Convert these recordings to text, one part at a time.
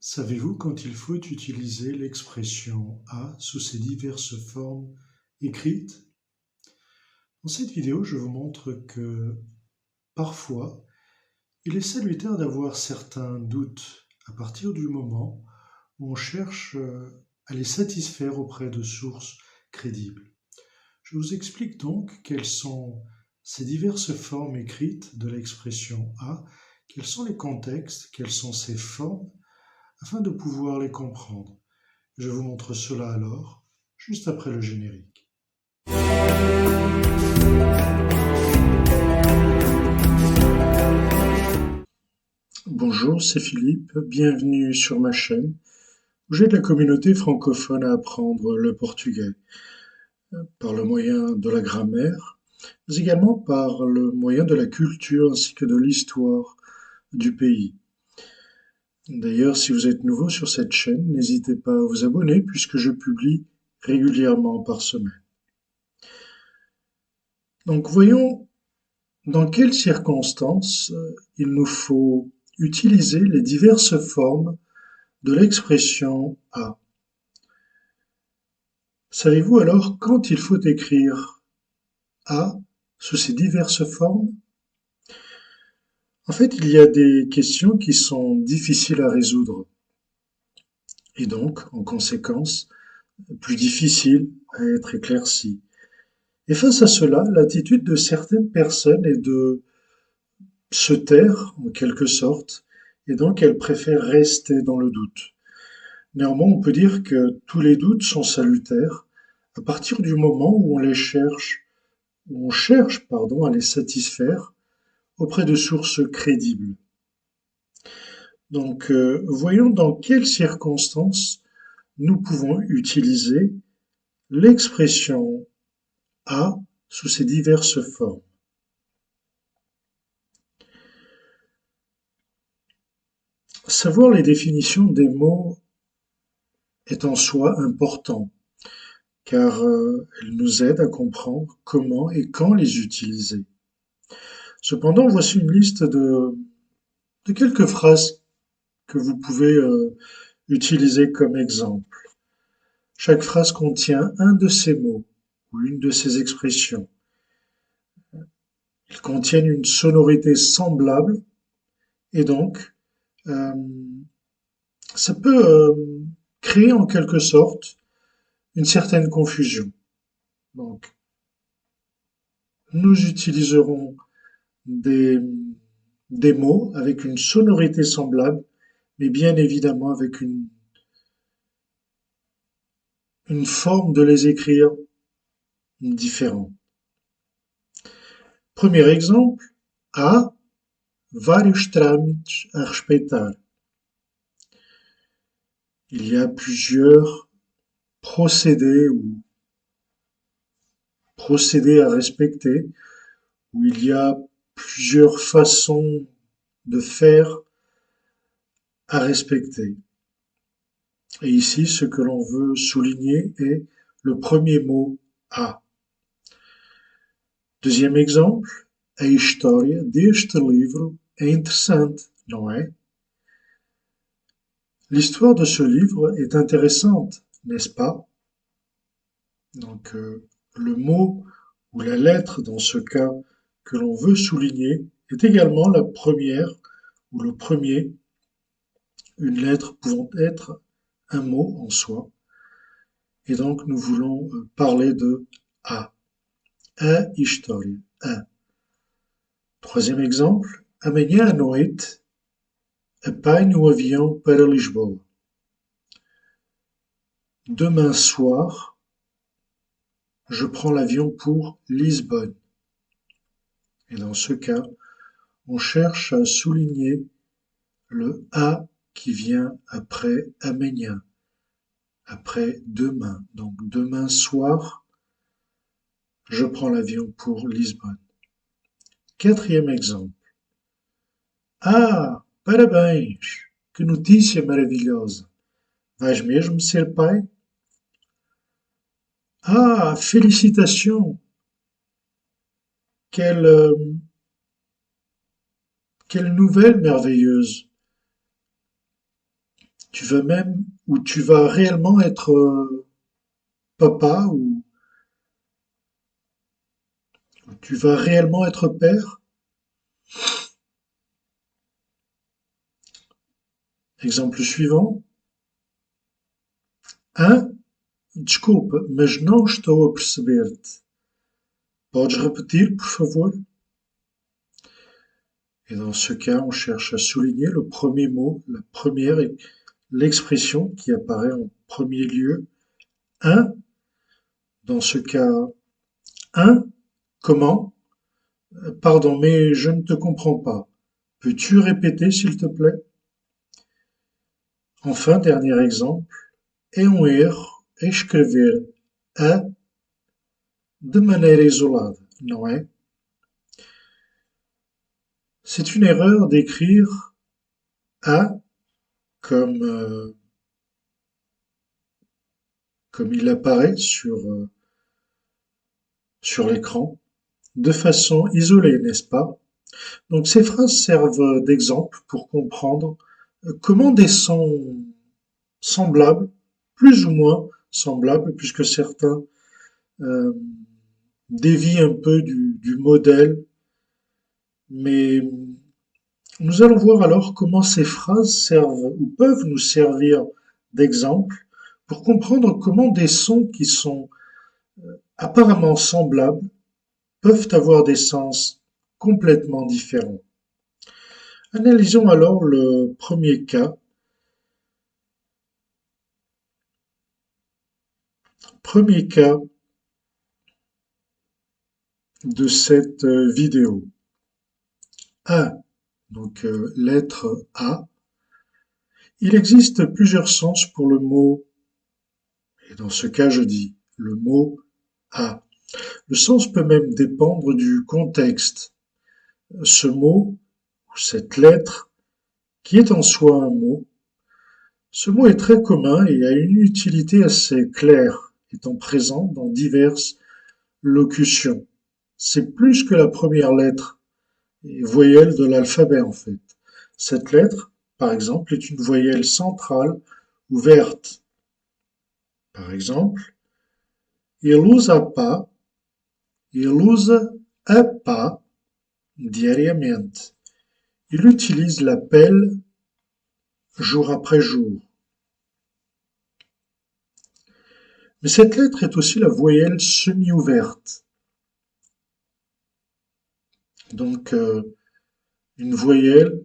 Savez-vous quand il faut utiliser l'expression "a" sous ses diverses formes écrites? Dans cette vidéo, je vous montre que parfois, il est salutaire d'avoir certains doutes à partir du moment où on cherche à les satisfaire auprès de sources crédibles. Je vous explique donc quelles sont ces diverses formes écrites de l'expression "a", quels sont les contextes, quelles sont ces formes, afin de pouvoir les comprendre. Je vous montre cela alors, juste après le générique. Bonjour, c'est Philippe, bienvenue sur ma chaîne où j'aide la communauté francophone à apprendre le portugais par le moyen de la grammaire, mais également par le moyen de la culture ainsi que de l'histoire du pays. D'ailleurs, si vous êtes nouveau sur cette chaîne, n'hésitez pas à vous abonner puisque je publie régulièrement par semaine. Donc voyons dans quelles circonstances il nous faut utiliser les diverses formes de l'expression "a". Savez-vous alors quand il faut écrire "a" sous ces diverses formes? En fait, il y a des questions qui sont difficiles à résoudre et donc, en conséquence, plus difficiles à être éclaircies. Et face à cela, l'attitude de certaines personnes est de se taire, en quelque sorte, et donc elles préfèrent rester dans le doute. Néanmoins, on peut dire que tous les doutes sont salutaires à partir du moment où on cherche, à les satisfaire auprès de sources crédibles. Donc, voyons dans quelles circonstances nous pouvons utiliser l'expression "a" sous ses diverses formes. Savoir les définitions des mots est en soi important, car elles nous aident à comprendre comment et quand les utiliser. Cependant, voici une liste de quelques phrases que vous pouvez utiliser comme exemple. Chaque phrase contient un de ces mots ou une de ces expressions. Ils contiennent une sonorité semblable et donc euh, ça peut créer en quelque sorte une certaine confusion. Donc, nous utiliserons des, des mots avec une sonorité semblable, mais bien évidemment avec une forme de les écrire différente. Premier exemple, há vários trâmites a respeitar. Il y a plusieurs procédés ou procédés à respecter, où il y a plusieurs façons de faire à respecter. Et ici, ce que l'on veut souligner est le premier mot "a". Deuxième exemple, a história deste livro é interessante, não é? L'histoire de ce livre est intéressante, n'est-ce pas? Donc, le mot ou la lettre dans ce cas que l'on veut souligner est également la première ou le premier, une lettre pouvant être un mot en soi. Et donc, nous voulons parler de "a". A história, a. Troisième exemple, amanhã à noite apanho o avião para Lisboa. Demain soir, je prends l'avion pour Lisbonne. Et dans ce cas, on cherche à souligner le "a" qui vient après amanhã, après demain. Donc demain soir, je prends l'avion pour Lisbonne. Quatrième exemple. Ah, parabéns! Que notícia maravilhosa! Vais mesmo ser pai? Ah, félicitations! Quelle, quelle nouvelle merveilleuse! tu vas réellement être papa ou tu vas réellement être père. Exemple suivant. Ah, desculpa, mas não estou a perceber-te. Podes repetir, por favor? Et dans ce cas, on cherche à souligner le premier mot, la première, l'expression qui apparaît en premier lieu. Un, dans ce cas, un, comment? Pardon, mais je ne te comprends pas. Peux-tu répéter, s'il te plaît? Enfin, dernier exemple. É erro escrever a de maneira isolada, não é? C'est une erreur d'écrire a comme, comme il apparaît sur l'écran, de façon isolée, n'est-ce pas? Donc ces phrases servent d'exemple pour comprendre comment des sons semblables, plus ou moins semblables, puisque certains euh, dévient un peu du modèle, mais nous allons voir alors comment ces phrases servent ou peuvent nous servir d'exemple pour comprendre comment des sons qui sont apparemment semblables peuvent avoir des sens complètement différents. Analysons alors le premier cas. Premier cas de cette vidéo. A, donc lettre A. Il existe plusieurs sens pour le mot, et dans ce cas je dis le mot A. Le sens peut même dépendre du contexte. Ce mot, ou cette lettre, qui est en soi un mot, ce mot est très commun et a une utilité assez claire, étant présent dans diverses locutions. C'est plus que la première lettre et voyelle de l'alphabet en fait. Cette lettre, par exemple, est une voyelle centrale ouverte. Par exemple, il usa pas, il usa a pas diariamente. Il utilise l'appel jour après jour. Mais cette lettre est aussi la voyelle semi-ouverte. Donc une voyelle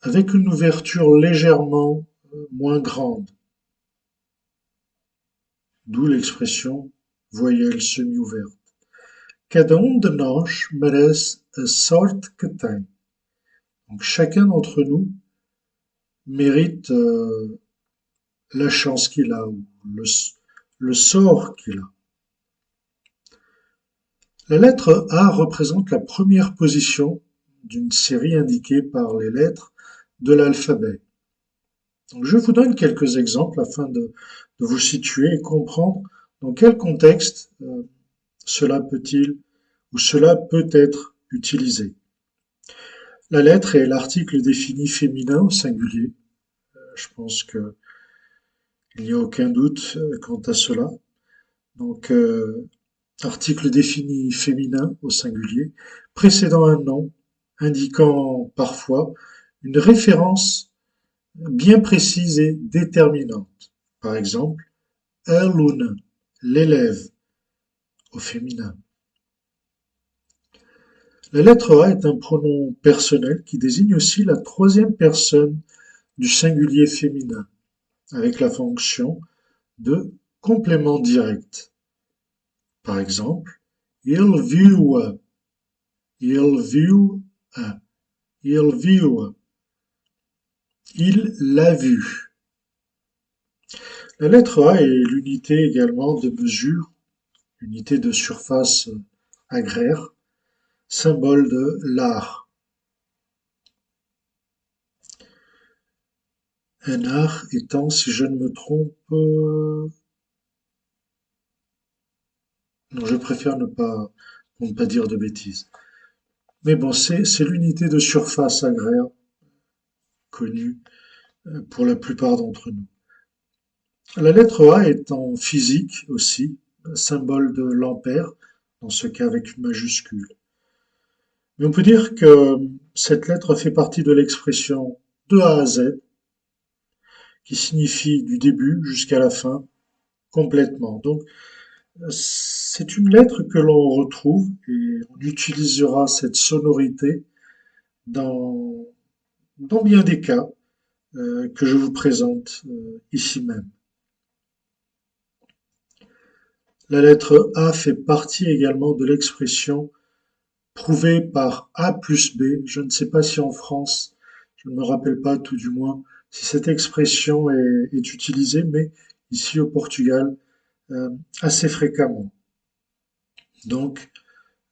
avec une ouverture légèrement moins grande. D'où l'expression voyelle semi-ouverte. Cada de nós merece a sorte que tem. Donc chacun d'entre nous mérite la chance qu'il a ou le sort qu'il a. La lettre A représente la première position d'une série indiquée par les lettres de l'alphabet. Donc je vous donne quelques exemples afin de vous situer et comprendre dans quel contexte cela peut-il ou cela peut être utilisé. La lettre est l'article défini féminin au singulier. Je pense que il n'y a aucun doute quant à cela. Donc, article défini féminin au singulier, précédant un nom, indiquant parfois une référence bien précise et déterminante. Par exemple, aluna, l'élève, au féminin. La lettre A est un pronom personnel qui désigne aussi la troisième personne du singulier féminin, avec la fonction de complément direct. Par exemple, il viu, il viu, il viu, il l'a vu. La lettre A est l'unité également de mesure, unité de surface agraire, symbole de l'art. Un art étant, si je ne me trompe, non, je préfère ne pas dire de bêtises. Mais bon, c'est l'unité de surface agraire connue pour la plupart d'entre nous. La lettre A est en physique aussi, symbole de l'ampère, dans ce cas avec une majuscule. Mais on peut dire que cette lettre fait partie de l'expression de A à Z, qui signifie du début jusqu'à la fin, complètement. Donc, c'est une lettre que l'on retrouve et on utilisera cette sonorité dans, dans bien des cas que je vous présente ici même. La lettre A fait partie également de l'expression prouvée par A plus B. Je ne sais pas si en France, je ne me rappelle pas tout du moins si cette expression est utilisée, mais ici au Portugal, assez fréquemment. Donc,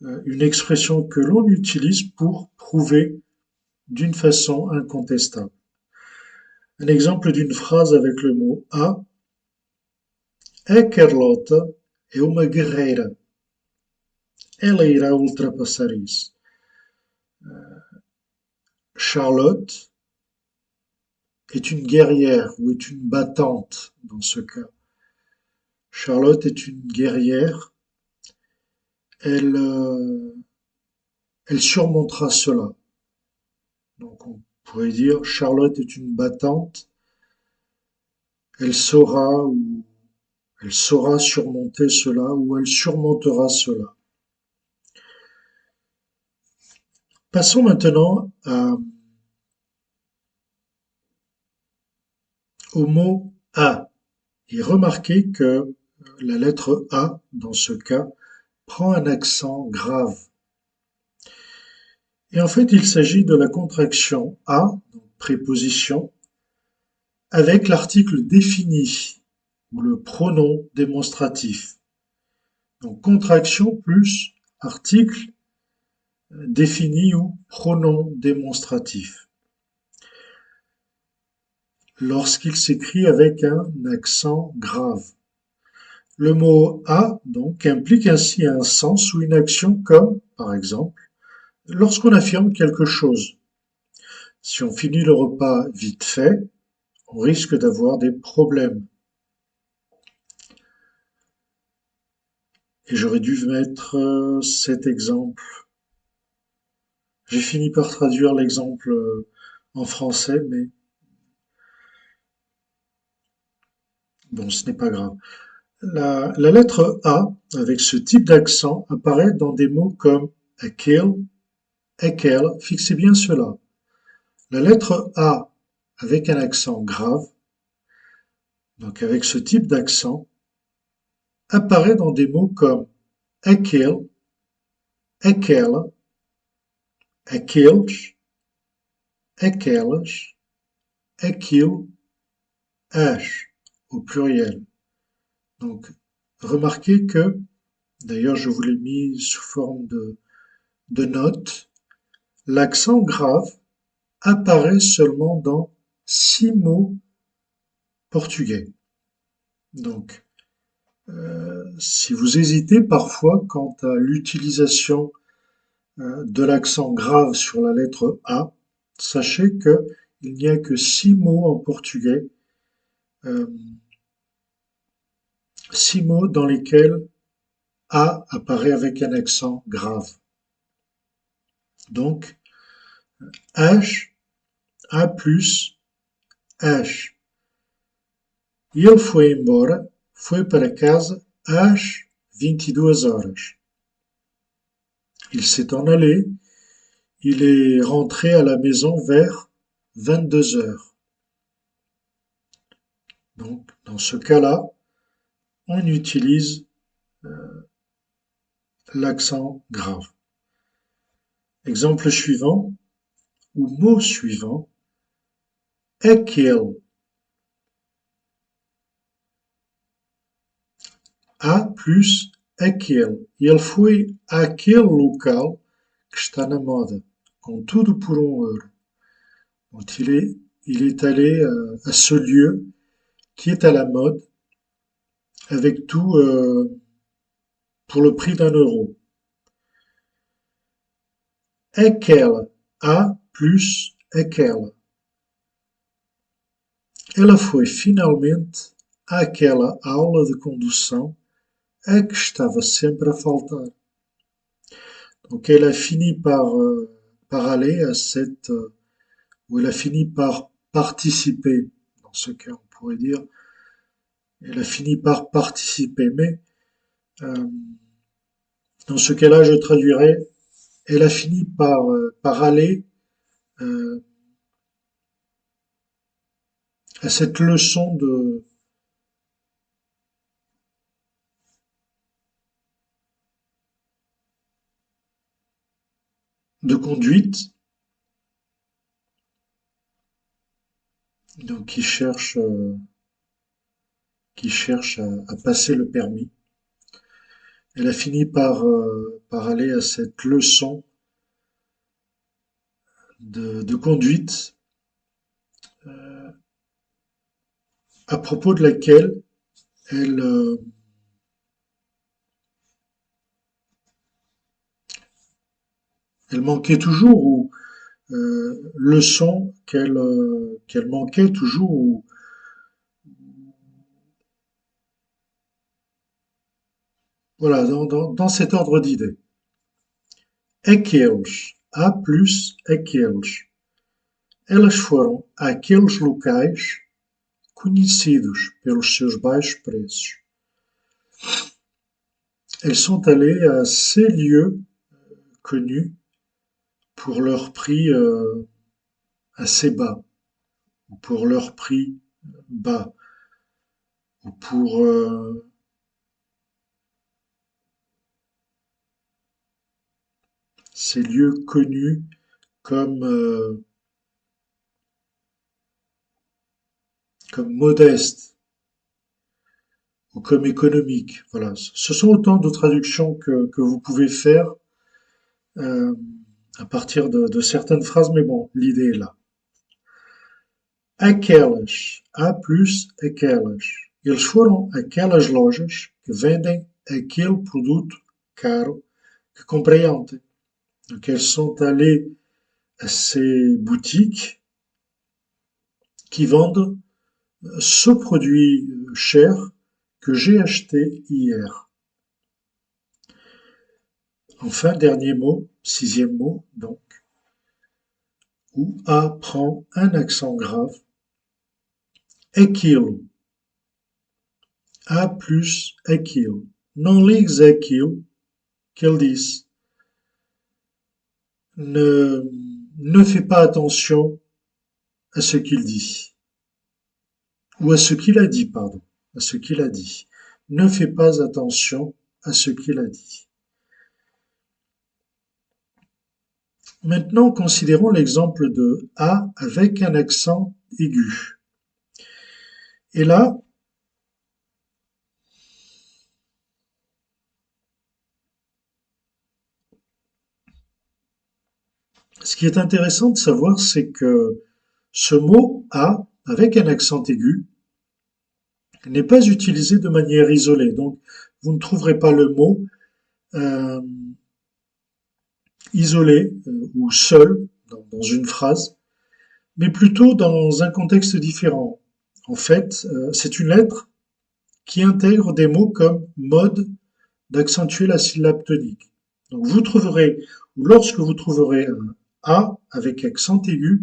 une expression que l'on utilise pour prouver d'une façon incontestable. Un exemple d'une phrase avec le mot A. A Carlota é uma guerreira. Ela irá ultrapassar isso. Charlotte est une guerrière ou est une battante dans ce cas. Charlotte est une guerrière. Elle, elle surmontera cela. Donc on pourrait dire Charlotte est une battante. Elle saura ou elle saura surmonter cela ou elle surmontera cela. Passons maintenant au mot A et remarquez que la lettre A, dans ce cas, prend un accent grave. Et en fait, il s'agit de la contraction A, donc préposition, avec l'article défini ou le pronom démonstratif. Donc contraction plus article défini ou pronom démonstratif. Lorsqu'il s'écrit avec un accent grave. Le mot a, donc, implique ainsi un sens ou une action comme, par exemple, lorsqu'on affirme quelque chose. Si on finit le repas vite fait, on risque d'avoir des problèmes. Et j'aurais dû mettre cet exemple. J'ai fini par traduire l'exemple en français, mais bon, ce n'est pas grave. La lettre A, avec ce type d'accent, apparaît dans des mots comme aquele, ekel. Fixez bien cela. La lettre A, avec un accent grave, donc avec ce type d'accent, apparaît dans des mots comme aquele, ekel, aqueles, aquelas, aquilo, as, au pluriel. Donc, remarquez que, d'ailleurs je vous l'ai mis sous forme de note, l'accent grave apparaît seulement dans 6 mots portugais. Donc, si vous hésitez parfois quant à l'utilisation de l'accent grave sur la lettre A, sachez qu'il n'y a que 6 mots en portugais, 6 mots dans lesquels A apparaît avec un accent grave. Donc, H, A plus, H. Ele foi embora, foi para casa às 22 horas. Il s'est en allé, il est rentré à la maison vers 22 heures. Donc, dans ce cas-là, on utilise l'accent grave. Exemple suivant, ou mot suivant, aquele. A plus aquele. Ele foi àquele local que está na moda, com tudo por 1 euro. Donc il est allé à ce lieu qui est à la mode avec tout pour le prix d'1 euro. Aquele, A plus aquele. Ela foi finalmente àquela aula de condução a que estava sempre a faltar. Donc elle a fini par aller à ou elle a fini par participer, dans ce cas on pourrait dire, elle a fini par participer, mais euh, dans ce cas-là je traduirais, elle a fini par aller euh, à cette leçon de conduite, donc qui cherche à passer le permis. Elle a fini par aller à cette leçon de conduite euh, à propos de laquelle elle, elle manquait toujours, ou leçon qu'elle manquait toujours, ou voilà, dans cet ordre d'idées. Aqueles, A plus aqueles. Elas foram àqueles locais conhecidos pelos seus baixos preços. Elles sont allées à ces lieux connus pour leur prix assez bas, ou pour leur prix bas, ou pour ces lieux connus comme, comme modestes ou comme économiques. Voilà, ce sont autant de traductions que vous pouvez faire euh, à partir de certaines phrases, mais bon, l'idée est là. Aquelas, A plus aquelas. Eles foram àquelas lojas que vendem aquele produto caro que comprei ontem. Donc elles sont allées à ces boutiques qui vendent ce produit cher que j'ai acheté hier. Enfin, dernier mot, sixième mot, donc, où A prend un accent grave. Aquilo. A plus aquilo. Não ligues aquilo que ele disse. Ne fais pas attention à ce qu'il dit. Ou à ce qu'il a dit, pardon. À ce qu'il a dit. Ne fais pas attention à ce qu'il a dit. Maintenant, considérons l'exemple de A avec un accent aigu. Et là, ce qui est intéressant de savoir, c'est que ce mot A avec un accent aigu n'est pas utilisé de manière isolée. Donc, vous ne trouverez pas le mot euh, isolé ou seul dans une phrase, mais plutôt dans un contexte différent. En fait, c'est une lettre qui intègre des mots comme mode d'accentuer la syllabe tonique. Donc vous trouverez, ou lorsque vous trouverez un A avec accent aigu,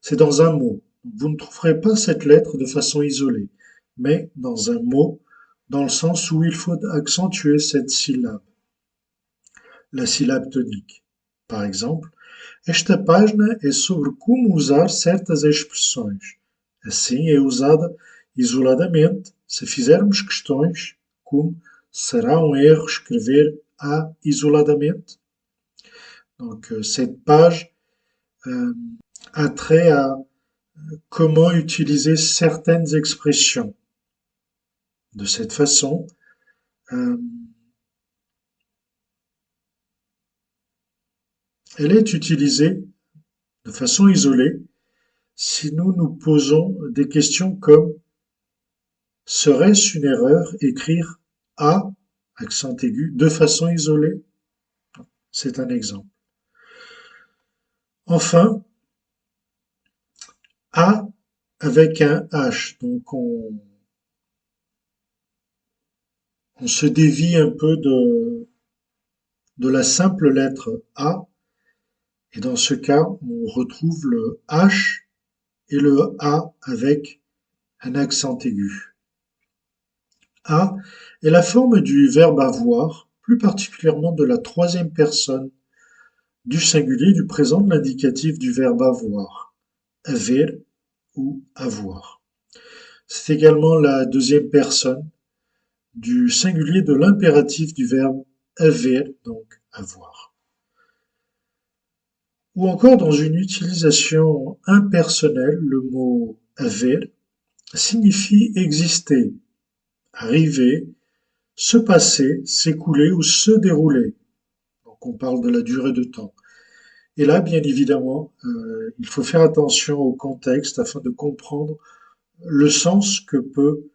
c'est dans un mot. Vous ne trouverez pas cette lettre de façon isolée, mais dans un mot, dans le sens où il faut accentuer cette syllabe, la syllabe tonique. Par exemple, esta página é sobre como usar certas expressões. Assim é usada isoladamente se fizermos questões como será um erro escrever A isoladamente? Donc cette page a trait à comment utiliser certaines expressions. De cette façon, elle est utilisée de façon isolée si nous nous posons des questions comme serait-ce une erreur écrire A, accent aigu, de façon isolée? C'est un exemple. Enfin, A avec un H. Donc on se dévie un peu de la simple lettre A. Et dans ce cas, on retrouve le H et le A avec un accent aigu. A est la forme du verbe avoir, plus particulièrement de la troisième personne du singulier du présent de l'indicatif du verbe avoir, haver ou avoir. C'est également la deuxième personne du singulier de l'impératif du verbe haver, donc avoir. Ou encore dans une utilisation impersonnelle, le mot haver signifie exister, arriver, se passer, s'écouler ou se dérouler. Donc on parle de la durée de temps. Et là, bien évidemment, il faut faire attention au contexte afin de comprendre le sens que peut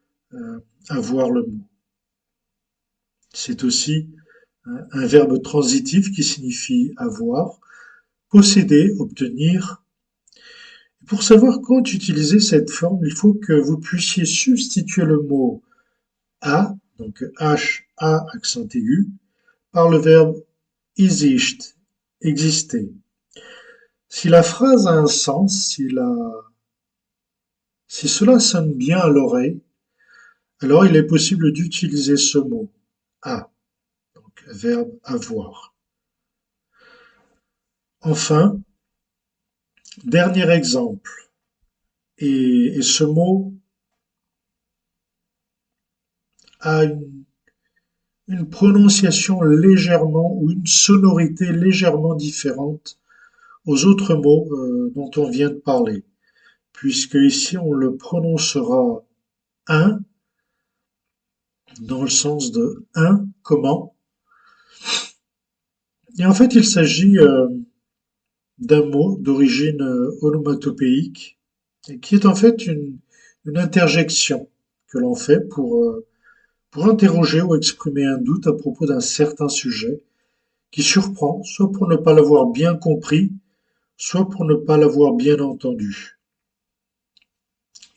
avoir le mot. C'est aussi un verbe transitif qui signifie avoir, posséder, obtenir. Pour savoir quand utiliser cette forme, il faut que vous puissiez substituer le mot a, donc H, A, accent aigu, par le verbe exist, exister. Si la phrase a un sens, si cela sonne bien à l'oreille, alors il est possible d'utiliser ce mot a, donc verbe avoir. Enfin, dernier exemple, et ce mot a une prononciation légèrement ou une sonorité légèrement différente aux autres mots dont on vient de parler, puisque ici on le prononcera un dans le sens de un, comment. Et en fait, il s'agit d'un mot d'origine onomatopéique, qui est en fait une interjection que l'on fait pour interroger ou exprimer un doute à propos d'un certain sujet qui surprend, soit pour ne pas l'avoir bien compris, soit pour ne pas l'avoir bien entendu.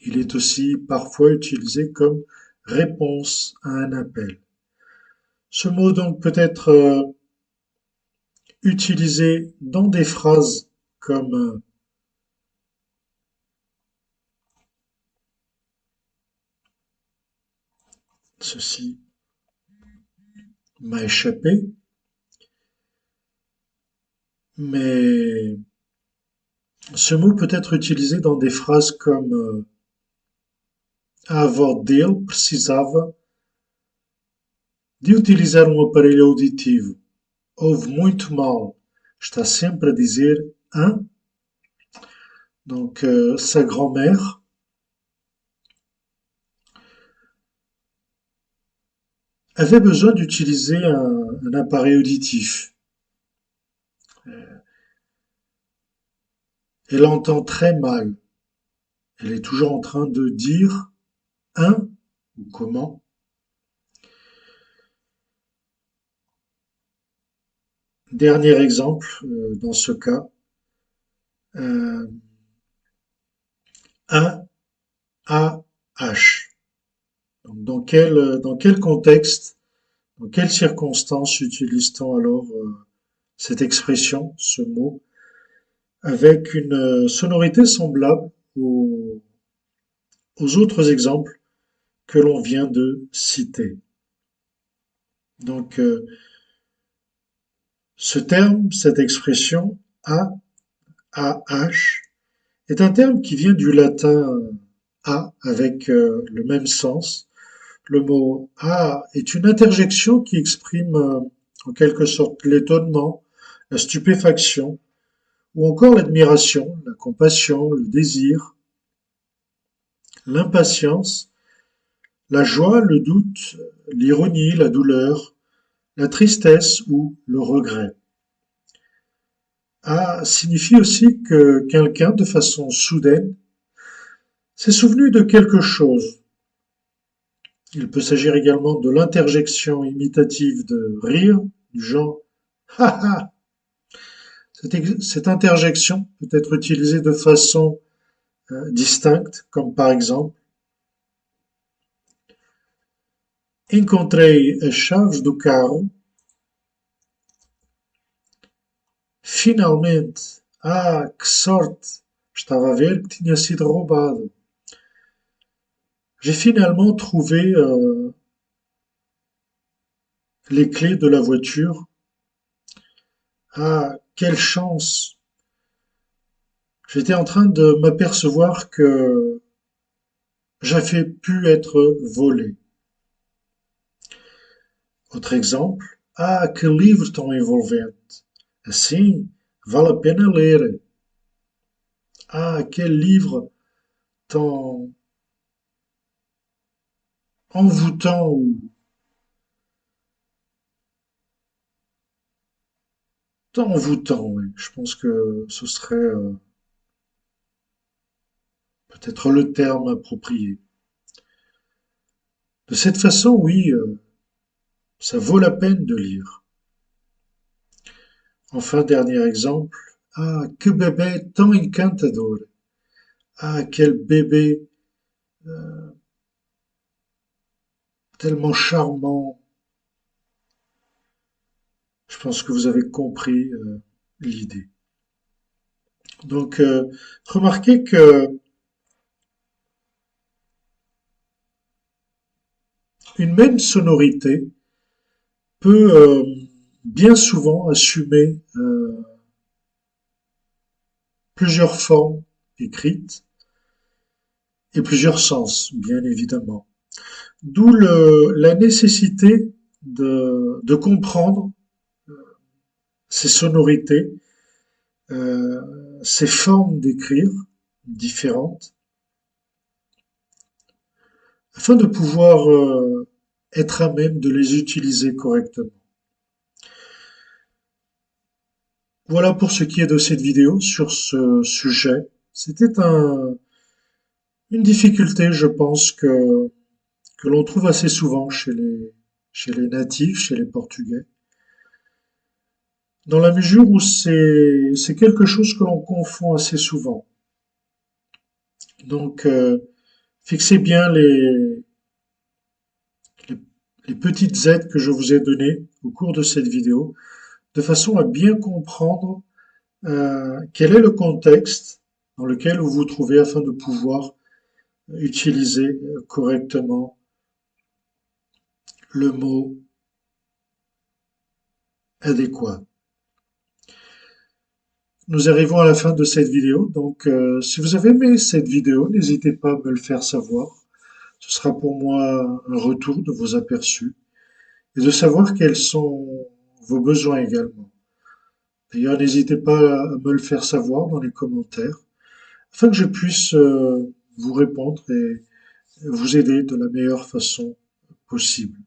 Il est aussi parfois utilisé comme réponse à un appel. Ce mot donc peut être utilisé dans des phrases comme ceci m'a échappé, mais ce mot peut être utilisé dans des phrases comme a avó dele precisava de utilizar um aparelho auditivo. Ouve muito mal. Está sempre a dizer hein. Donc sa grand-mère avait besoin d'utiliser un appareil auditif. Elle entend très mal. Elle est toujours en train de dire hein ou comment. Dernier exemple dans ce cas. Euh, A, A, H. Donc, dans quel contexte, dans quelles circonstances utilise-t-on alors cette expression, ce mot, avec une sonorité semblable aux autres exemples que l'on vient de citer. Donc, ce terme, cette expression A, AH, est un terme qui vient du latin a avec le même sens. Le mot a est une interjection qui exprime en quelque sorte l'étonnement, la stupéfaction ou encore l'admiration, la compassion, le désir, l'impatience, la joie, le doute, l'ironie, la douleur, la tristesse ou le regret. A signifie aussi que quelqu'un, de façon soudaine, s'est souvenu de quelque chose. Il peut s'agir également de l'interjection imitative de rire, du genre ha ha. Cette interjection peut être utilisée de façon distinctes, comme par exemple encontrei as chaves do carro, finalmente. Ah, que sorte! Estava a ver que tinha sido roubado. J'ai finalement trouvé les clés de la voiture. Ah, quelle chance! J'étais en train de m'apercevoir que j'avais pu être volé. Autre exemple. Ah, que livro tão envolvente! Assim, vale a pena ler. Ah, quel livre tão envoûtant ou tant envoûtant, oui. Je pense que ce serait peut-être le terme approprié. De cette façon, oui, ça vaut la peine de lire. Enfin, dernier exemple. Ah, que bébé tão encantador. Ah, quel bébé tellement charmant. Je pense que vous avez compris l'idée. Donc, remarquez que une même sonorité peut bien souvent assumer plusieurs formes écrites et plusieurs sens, bien évidemment. D'où la nécessité de comprendre ces sonorités, ces formes d'écrire différentes, afin de pouvoir être à même de les utiliser correctement. Voilà pour ce qui est de cette vidéo sur ce sujet. C'était une difficulté, je pense, que l'on trouve assez souvent chez les natifs, chez les Portugais, dans la mesure où c'est quelque chose que l'on confond assez souvent. Donc, fixez bien les, les petites aides que je vous ai données au cours de cette vidéo, de façon à bien comprendre quel est le contexte dans lequel vous vous trouvez afin de pouvoir utiliser correctement le mot adéquat. Nous arrivons à la fin de cette vidéo, donc si vous avez aimé cette vidéo, n'hésitez pas à me le faire savoir. Ce sera pour moi un retour de vos aperçus et de savoir quels sont vos besoins également. D'ailleurs, n'hésitez pas à me le faire savoir dans les commentaires afin que je puisse vous répondre et vous aider de la meilleure façon possible.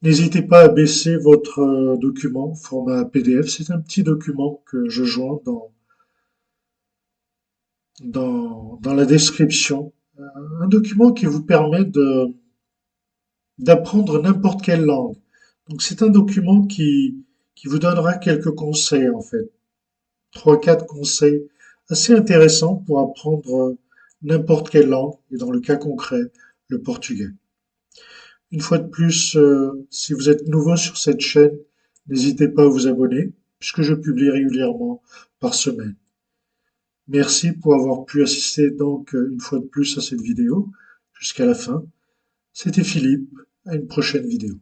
N'hésitez pas à baisser votre document format PDF. C'est un petit document que je joins dans la description. Un document qui vous permet d'apprendre n'importe quelle langue. Donc c'est un document qui vous donnera quelques conseils en fait. 3, 4 conseils assez intéressants pour apprendre n'importe quelle langue et dans le cas concret, le portugais. Une fois de plus, si vous êtes nouveau sur cette chaîne, n'hésitez pas à vous abonner puisque je publie régulièrement par semaine. Merci pour avoir pu assister donc une fois de plus à cette vidéo jusqu'à la fin. C'était Philippe, à une prochaine vidéo.